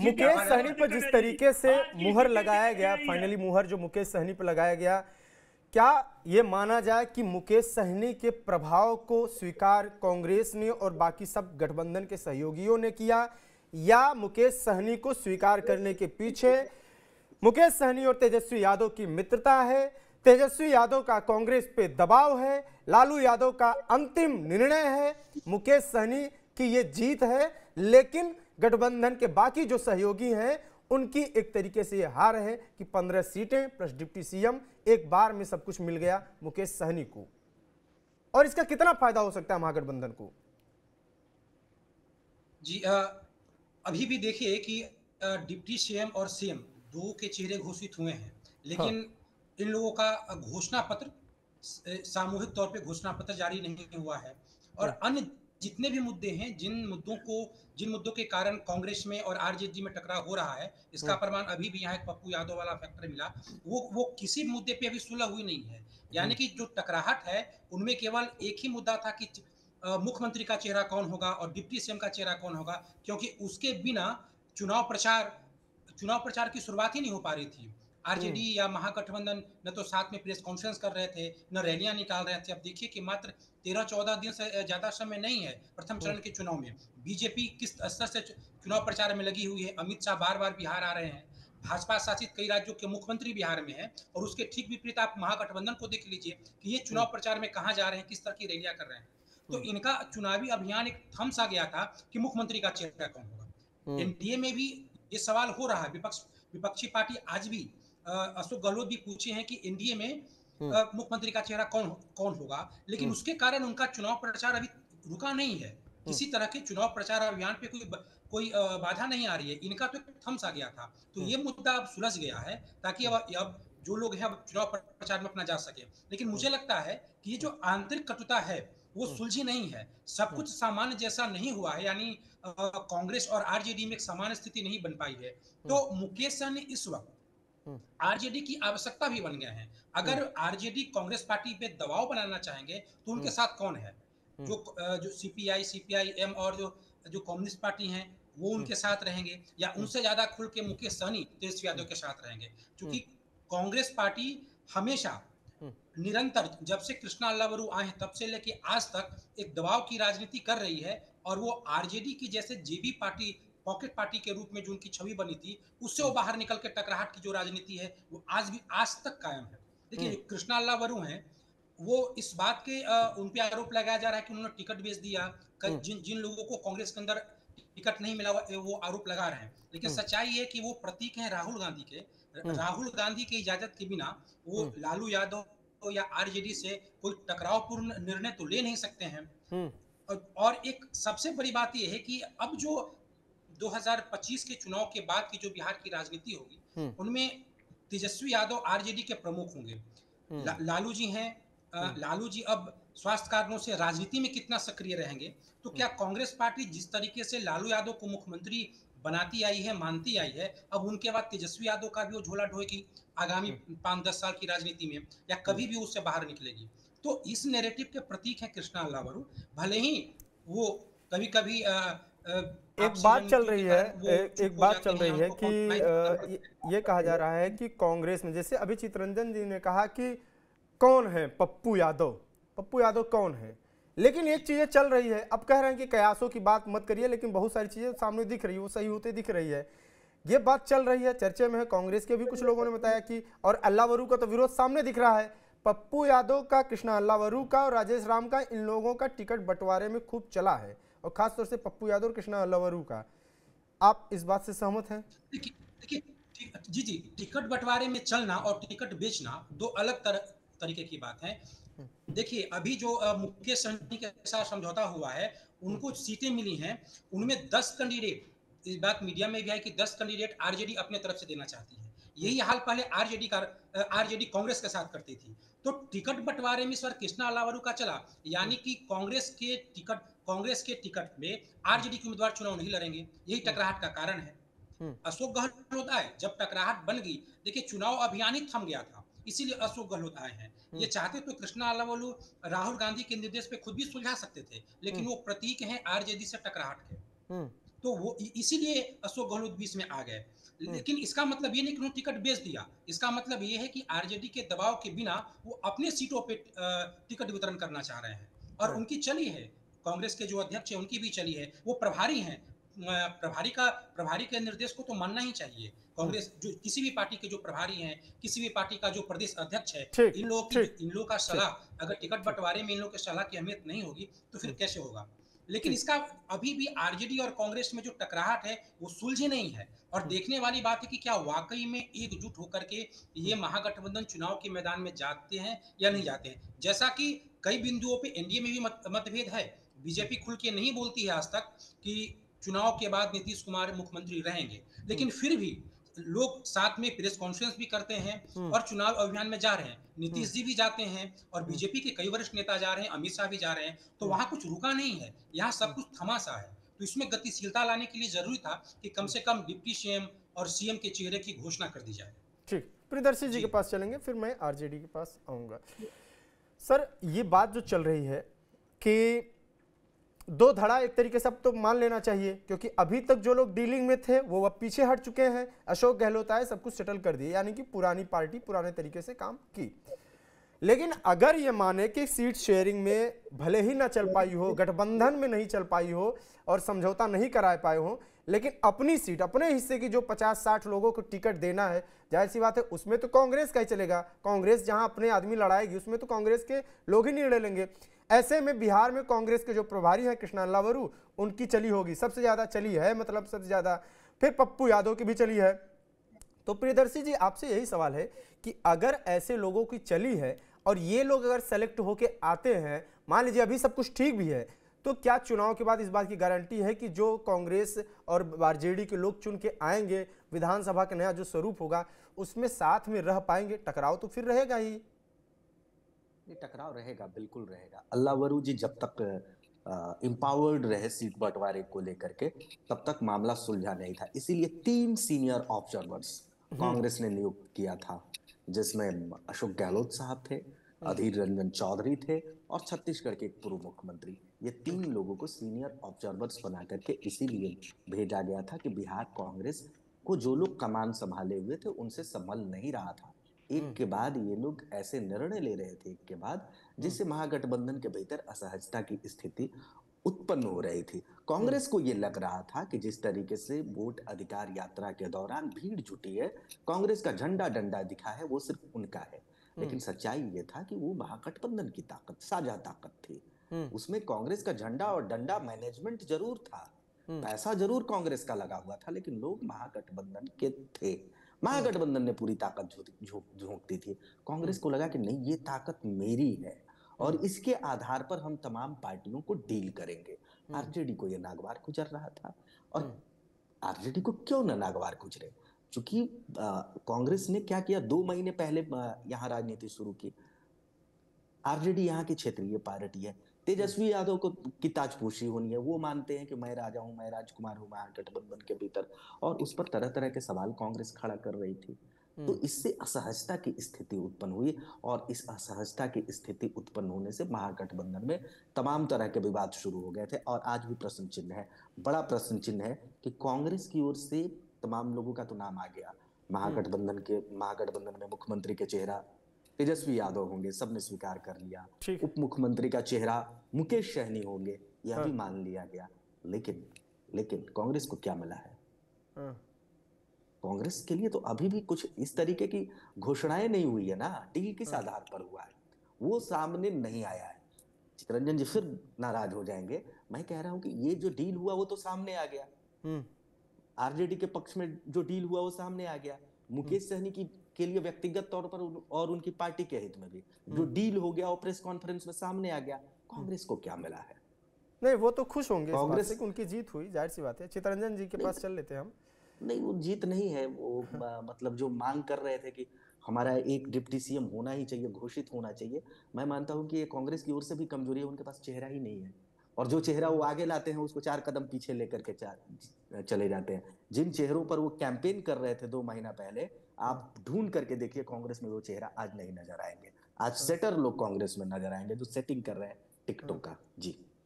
मुकेश सहनी पर जिस तरीके से मुहर लगाया गया, फाइनली मुहर जो मुकेश सहनी पर लगाया गया, क्या ये माना जाए कि मुकेश सहनी के प्रभाव को स्वीकार कांग्रेस ने और बाकी सब गठबंधन के सहयोगियों ने किया, या मुकेश सहनी को स्वीकार करने के पीछे मुकेश सहनी और तेजस्वी यादव की मित्रता है, तेजस्वी यादव का कांग्रेस पे दबाव है, लालू यादव का अंतिम निर्णय है, मुकेश सहनी की ये जीत है, लेकिन गठबंधन के बाकी जो सहयोगी हैं उनकी एक तरीके से ये हार है कि 15 सीटें प्लस डिप्टी सीएम, एक बार में सब कुछ मिल गया मुकेश सहनी को। और इसका कितना फायदा हो सकता है महागठबंधन को? जी अभी भी देखिए कि डिप्टी सीएम और सीएम दो के चेहरे घोषित हुए हैं, हाँ। लेकिन इन लोगों का घोषणा पत्र सामूहिक तौर पे घोषणा पत्र जारी नहीं हुआ है। और अन्य जितने भी मुद्दे हैं, जिन मुद्दों के कारण कांग्रेस में और आरजेडी में टकराव हो रहा है, इसका प्रमाण अभी भी यहाँ एक पप्पू यादव वाला फैक्टर मिला। वो किसी मुद्दे पे अभी सुलह हुई नहीं है। यानी कि जो टकराहट है उनमें केवल एक ही मुद्दा था कि मुख्यमंत्री का चेहरा कौन होगा और डिप्टी सीएम का चेहरा कौन होगा, क्योंकि उसके बिना चुनाव प्रचार की शुरुआत ही नहीं हो पा रही थी। आरजेडी या महागठबंधन न तो साथ में प्रेस कॉन्फ्रेंस कर रहे थे, न रैलियां निकाल रहे थे। अब देखिए कि मात्र 13-14 दिन से ज्यादा समय नहीं है प्रथम चरण के चुनाव में। बीजेपी किस स्तर से चुनाव प्रचार में लगी हुई है। अमित शाह बार बार बिहार आ रहे हैं, भाजपा शासित कई राज्यों के मुख्यमंत्री बिहार में हैं, और उसके ठीक विपरीत आप महागठबंधन को देख लीजिए कि ये चुनाव प्रचार में कहाँ जा रहे हैं, किस तरह की रैलियां कर रहे हैं। तो इनका चुनावी अभियान एक थम सा गया था कि मुख्यमंत्री का चेहरा कौन होगा। एनडीए में भी ये सवाल हो रहा है। विपक्षी पार्टी आज भी अशोक गहलोत भी पूछे हैं कि एनडीए में मुख्यमंत्री का चेहरा कौन कौन होगा, लेकिन उसके कारण उनका चुनाव प्रचार अभी रुका नहीं है। किसी तरह के चुनाव प्रचार अभियान पे कोई बाधा नहीं आ रही है। इनका तो थम सा गया था, तो ये मुद्दा अब सुलझ गया है, ताकि अब जो लोग हैं अब चुनाव प्रचार में अपना जा सके। लेकिन मुझे लगता है कि ये जो आंतरिक कटुता है वो सुलझी नहीं है। सब कुछ सामान्य जैसा नहीं हुआ है, यानी कांग्रेस और आरजेडी में एक सामान्य स्थिति नहीं बन पाई है। तो मुकेश सहनी इस वक्त आरजेडी की आवश्यकता भी बन गए हैं। अगर आरजेडी कांग्रेस पार्टी पे दबाव बनाना चाहेंगे तो उनके साथ कौन है? जो सीपीआई, सीपीआईएम और जो कम्युनिस्ट पार्टी हैं वो उनके साथ रहेंगे, या उनसे ज्यादा खुल के मुकेश सहनी तेजस्वी यादव के साथ रहेंगे? क्योंकि कांग्रेस पार्टी हमेशा निरंतर, जब से कृष्णा अल्लावरू आए हैं तब से लेके आज तक एक दबाव की राजनीति कर रही है, और वो आरजेडी की जैसे जेबी पार्टी, पॉकेट पार्टी के रूप में जो उनकी छवि बनी थी, उससे वो बाहर निकल के टकराहट की जो राजनीति है वो आज तक कायम है। देखिए जो कृष्णा अल्लावरू हैं, वो इस बात के उन पे आरोप लगाया जा रहा है कि उन्होंने टिकट बेच दिया। जिन जिन लोगों को कांग्रेस के अंदर टिकट नहीं मिला वो आरोप लगा रहे हैं, लेकिन सच्चाई है कि वो प्रतीक हैं राहुल गांधी के। राहुल गांधी की इजाजत के बिना वो लालू यादव या आरजेडी से कोई टकरावपूर्ण निर्णय तो ले नहीं सकते हैं। और एक सबसे बड़ी बात यह है कि अब जो 2025 के चुनाव के बाद की जो बिहार की राजनीति होगी, उनमें तेजस्वी यादव आरजेडी के प्रमुख होंगे। लालू जी हैं, लालू जी अब स्वास्थ्य कारणों से राजनीति में कितना सक्रिय रहेंगे? तो क्या कांग्रेस पार्टी जिस तरीके से लालू यादव को मुख्यमंत्री बनाती आई है, मानती आई है, अब उनके बाद तेजस्वी यादव का भी वो झोला ढोएगी आगामी 5-10 साल की राजनीति में, या कभी भी उससे बाहर निकलेगी? तो इस नैरेटिव के प्रतीक है कृष्णा अल्लावरू। भले ही वो कभी कभी एक आपसी बात चल रणनीतियों के रही है, कारण वो चुप एक हो बात जाते चल हैं, रही है उनको कि कॉम्प्रोमाइज करना ये कहा जा रहा है कि कांग्रेस में, जैसे अभी चितरंजन जी ने कहा कि कौन है पप्पू यादव, पप्पू यादव कौन है, लेकिन एक चीजें चल रही है, अब कह रहे हैं कि कयासों की बात मत करिए, लेकिन बहुत सारी चीजें सामने दिख रही है, वो सही होते दिख रही है। ये बात चल रही है, चर्चे में है, कांग्रेस के भी कुछ लोगों ने बताया कि, और अल्लावरू का तो विरोध सामने दिख रहा है, पप्पू यादव का, कृष्णा अल्लावरू का और राजेश राम का, इन लोगों का टिकट बंटवारे में खूब चला है, और खासतौर से पप्पू यादव और कृष्णा अल्लावरू का। आप इस बात से सहमत हैं? देखिए देखिए जी जी, टिकट बंटवारे में चलना और टिकट बेचना दो अलग तरीके की बात है। देखिए अभी जो मुकेश सहनी के साथ समझौता हुआ है, उनको सीटें मिली हैं, उनमें 10 कैंडिडेट, इस बात मीडिया में भी है कि 10 कैंडिडेट आरजेडी अपने तरफ से देना चाहती है। यही हाल पहले आरजेडी कांग्रेस के साथ करती थी। तो टिकट बंटवारे में सर कृष्णा अल्लावरू का चला, यानी कि कांग्रेस के टिकट में आरजेडी के उम्मीदवार चुनाव नहीं लड़ेंगे। यही टकराहट का कारण है। अशोक गहलोत आए, जब टकराहट बन गई, देखिए चुनाव अभियान ही थम गया था, इसीलिए अशोक गहलोत आए हैं। ये चाहते तो कृष्णा अल्लावरू राहुल गांधी के निर्देश पे खुद भी सुलझा सकते थे, लेकिन वो प्रतीक हैं आरजेडी से टकराहट के। तो वो इसीलिए अशोक गहलोत बीच में आ गए। लेकिन इसका मतलब ये नहीं कि उन्होंने टिकट बेच दिया। इसका मतलब ये है कि आरजेडी के दबाव के बिना वो अपने सीटों पे टिकट वितरण करना चाह रहे हैं और हाँ। उनकी चली है। कांग्रेस के जो अध्यक्ष हैं उनकी भी चली है। वो प्रभारी हैं। प्रभारी के निर्देश को तो मानना ही चाहिए। कांग्रेस जो किसी भी पार्टी के जो प्रभारी हैं, किसी भी पार्टी का जो प्रदेश अध्यक्ष है, ठीक, ठीक, इन लोगों का ठीक, सलाह अगर टिकट ठीक, बंटवारे में इन लोगों की सलाह की अहमियत नहीं होगी तो फिर कैसे होगा। लेकिन ठीक। इसका अभी भी आरजेडी और कांग्रेस में जो टकराहट है वो सुलझी नहीं है और देखने वाली बात है कि क्या वाकई में एकजुट होकर के ये महागठबंधन चुनाव के मैदान में जाते हैं या नहीं जाते हैं। जैसा कि कई बिंदुओं पे एनडीए में भी मतभेद है। बीजेपी खुल के नहीं बोलती है आज तक कि चुनाव के बाद नीतीश कुमार मुख्यमंत्री रहेंगे, लेकिन फिर भी लोग साथ में प्रेस कॉन्फ्रेंस भी करते हैं और चुनाव अभियान में जा रहे हैं। नीतीश जी भी जाते हैं और बीजेपी के कई वरिष्ठ नेता जा रहे हैं, अमित शाह भी जा रहे हैं। तो वहां कुछ रुका नहीं है, यहाँ सब कुछ थमा सा है। तो इसमें गतिशीलता लाने के लिए जरूरी था कि कम से कम डिप्टी सीएम और सीएम के चेहरे की घोषणा कर दी जाए। ठीक, प्रियदर्शी जी जी के पास चलेंगे, फिर मैं आरजेडी के पास आऊंगा। सर, ये बात जो चल रही है कि दो धड़ा एक तरीके से अब तो मान लेना चाहिए, क्योंकि अभी तक जो लोग डीलिंग में थे वो अब पीछे हट चुके हैं। अशोक गहलोत आए, सब कुछ सेटल कर दिए, यानी कि पुरानी पार्टी पुराने तरीके से काम की। लेकिन अगर ये माने कि सीट शेयरिंग में भले ही ना चल पाई हो, गठबंधन में नहीं चल पाई हो और समझौता नहीं करा पाए हो, लेकिन अपनी सीट, अपने हिस्से की जो 50-60 लोगों को टिकट देना है, जाहिर सी बात है उसमें तो कांग्रेस का ही चलेगा। कांग्रेस जहां अपने आदमी लड़ाएगी उसमें तो कांग्रेस के लोग ही निर्णय लेंगे। ऐसे में बिहार में कांग्रेस के जो प्रभारी हैं कृष्णा वरू, उनकी चली होगी, सबसे ज्यादा चली है, मतलब सबसे ज्यादा। फिर पप्पू यादव की भी चली है। तो प्रियदर्शी जी, आपसे यही सवाल है कि अगर ऐसे लोगों की चली है और ये लोग अगर सेलेक्ट होके आते हैं, मान लीजिए अभी सब कुछ ठीक भी है, तो क्या चुनाव के बाद इस बात की गारंटी है कि जो कांग्रेस और आरजेडी के लोग चुन के आएंगे, विधानसभा का नया जो स्वरूप होगा उसमें साथ में रह पाएंगे? टकराव तो फिर रहेगा ही। ये टकराव रहेगा, बिल्कुल रहेगा। अल्लावरू जी जब तक एम्पावर्ड रहे सीट बंटवारे को लेकर के, तब तक मामला सुलझा नहीं था। इसीलिए 3 सीनियर ऑब्जर्वर्स कांग्रेस ने नियुक्त किया था, जिसमें अशोक गहलोत साहब थे, अधीर रंजन चौधरी थे और छत्तीसगढ़ के एक पूर्व मुख्यमंत्री। ये 3 लोगों को सीनियर ऑब्जर्वर्स बना करके इसीलिए भेजा गया था कि बिहार कांग्रेस को जो लोग कमान संभाले हुए थे उनसे संभल नहीं रहा था। एक के बाद ये लोग ऐसे निर्णय ले रहे थे, एक के बाद, जिससे महागठबंधन के भीतर असहजता की स्थिति उत्पन्न हो रही थी। कांग्रेस को ये लग रहा था कि जिस तरीके से वोट अधिकार यात्रा के दौरान भीड़ जुटी है, कांग्रेस का झंडा डंडा दिखा है, वो सिर्फ उनका है। लेकिन सच्चाई ये था कि वो महागठबंधन की ताकत, साझा ताकत थी। उसमें कांग्रेस का झंडा और डंडा मैनेजमेंट जरूर था, पैसा जरूर कांग्रेस का लगा हुआ था, लेकिन लोग महागठबंधन के थे। महागठबंधन ने पूरी ताकत झोंकती थी। कांग्रेस को लगा कि नहीं, ये ताकत मेरी है और इसके आधार पर हम तमाम पार्टियों को डील करेंगे। आरजेडी को ये नागवार गुजर रहा था। और आरजेडी को क्यों ना नागवार गुजरे? क्योंकि कांग्रेस ने क्या किया, 2 महीने पहले यहाँ राजनीति शुरू की। आरजेडी यहाँ की क्षेत्रीय पार्टी है। तेजस्वी यादव को की ताजपोशी होनी है। वो मानते हैं कि मैं राजा हूं, मैं राजकुमार हूं महागठबंधन के भीतर, और उस पर तरह तरह के सवाल कांग्रेस खड़ा कर रही थी। तो इससे असहजता की स्थिति उत्पन्न हुई और इस असहजता की स्थिति उत्पन्न होने से महागठबंधन में तमाम तरह के विवाद शुरू हो गए थे। और आज भी प्रश्न चिन्ह है, बड़ा प्रश्न चिन्ह है कि कांग्रेस की ओर से तमाम लोगों का तो नाम आ गया। महागठबंधन में मुख्यमंत्री के चेहरा तेजस्वी यादव होंगे, सबने स्वीकार कर लिया। उप मुख्यमंत्री का चेहरा मुकेश सहनी होंगे, यह भी मान लिया गया। लेकिन कांग्रेस को क्या मिला है? कांग्रेस के लिए तो अभी भी कुछ इस तरीके की घोषणाएं नहीं हुई है ना। डील किस आधार पर हुआ है वो सामने नहीं आया है। चितरंजन जी फिर नाराज हो जाएंगे। मैं कह रहा हूं कि ये जो डील हुआ वो तो सामने आ गया। आरजेडी के पक्ष में जो डील हुआ वो सामने आ गया। मुकेश सहनी की के लिए व्यक्तिगत तौर पर और उनकी पार्टी के हित में भी जो डील हो गया वो प्रेस कॉन्फ्रेंस में सामने आ गया। कांग्रेस को क्या मिला है? नहीं, वो तो खुश होंगे कांग्रेस से कि उनकी जीत हुई, जाहिर सी बात है। चितरंजन जी के पास चल लेते हैं हम। नहीं, वो जीत नहीं है। वो मतलब जो मांग कर रहे थे कि हमारा एक डिप्टी सीएम होना ही चाहिए, घोषित होना चाहिए, मैं मानता हूं कि ये कांग्रेस की ओर से भी कमजोरी है। उनके पास चेहरा ही नहीं है, और जो चेहरा वो आगे लाते हैं उसको 4 कदम पीछे लेकर के चले जाते हैं। जिन चेहरों पर वो कैंपेन कर रहे थे 2 महीना पहले, आप ढूंढ करके देखिए कांग्रेस में वो चेहरा आज नहीं नजर आएंगे। आज सेटर लोग कांग्रेस में नजर आएंगे जो सेटिंग कर रहे हैं टिकटों का। जी।